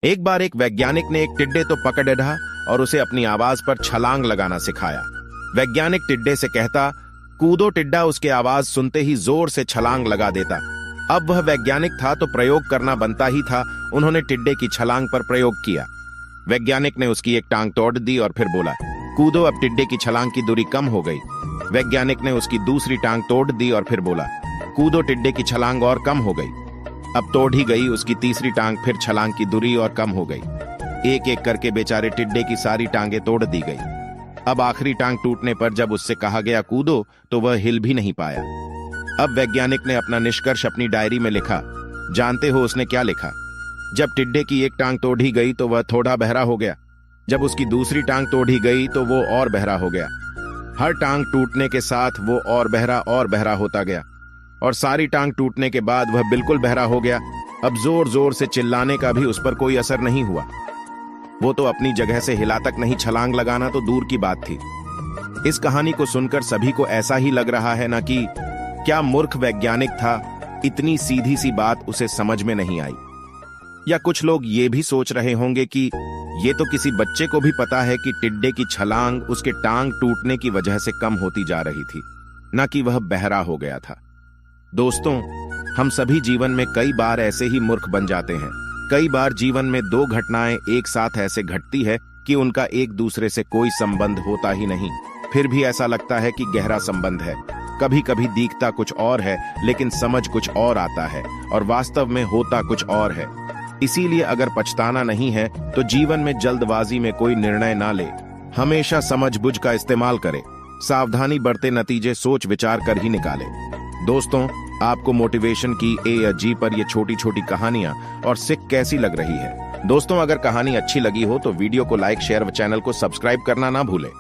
एक बार एक वैज्ञानिक ने एक टिड्डे तो पकड़ रहा और उसे अपनी आवाज पर छलांग लगाना सिखाया। वैज्ञानिक टिड्डे से कहता, कूदो। टिड्डा उसके आवाज सुनते ही जोर से छलांग लगा देता। अब वह वैज्ञानिक था तो प्रयोग करना बनता ही था। उन्होंने टिड्डे की छलांग पर प्रयोग किया। वैज्ञानिक ने उसकी एक टांग तोड़ दी और फिर बोला, कूदो। अब टिड्डे की छलांग की दूरी कम हो गई। वैज्ञानिक ने उसकी दूसरी टांग तोड़ दी और फिर बोला, कूदो। टिड्डे की छलांग और कम हो गई। अब तोड़ ही गई उसकी तीसरी टांग, फिर छलांग की दूरी और कम हो गई। एक एक करके बेचारे टिड्डे की सारी टांगें तोड़ दी गई। अब आखिरी टांग टूटने पर जब उससे कहा गया कूदो तो वह हिल भी नहीं पाया। अब वैज्ञानिक ने अपना निष्कर्ष अपनी डायरी में लिखा। जानते हो उसने क्या लिखा? जब टिड्डे की एक टांग तोड़ी गई तो वह थोड़ा बहरा हो गया। जब उसकी दूसरी टांग तोड़ी गई तो वो और बहरा हो गया। हर टांग टूटने के साथ वो और बहरा होता गया और सारी टांग टूटने के बाद वह बिल्कुल बहरा हो गया। अब जोर जोर से चिल्लाने का भी उस पर कोई असर नहीं हुआ। वो तो अपनी जगह से हिला तक नहीं, छलांग लगाना तो दूर की बात थी। इस कहानी को सुनकर सभी को ऐसा ही लग रहा है ना कि क्या मूर्ख वैज्ञानिक था, इतनी सीधी सी बात उसे समझ में नहीं आई। या कुछ लोग ये भी सोच रहे होंगे कि ये तो किसी बच्चे को भी पता है कि टिड्डे की छलांग उसके टांग टूटने की वजह से कम होती जा रही थी, ना कि वह बहरा हो गया था। दोस्तों, हम सभी जीवन में कई बार ऐसे ही मूर्ख बन जाते हैं। कई बार जीवन में दो घटनाएं एक साथ ऐसे घटती है कि उनका एक दूसरे से कोई संबंध होता ही नहीं, फिर भी ऐसा लगता है कि गहरा संबंध है। कभी कभी दिखता कुछ और है लेकिन समझ कुछ और आता है और वास्तव में होता कुछ और है। इसीलिए अगर पछताना नहीं है तो जीवन में जल्दबाजी में कोई निर्णय ना ले। हमेशा समझबूझ का इस्तेमाल करे। सावधानी बरते, नतीजे सोच विचार कर ही निकाले। दोस्तों, आपको मोटिवेशन की ए या जी पर ये छोटी छोटी कहानियां और सिक कैसी लग रही है? दोस्तों, अगर कहानी अच्छी लगी हो तो वीडियो को लाइक, शेयर व चैनल को सब्सक्राइब करना ना भूलें।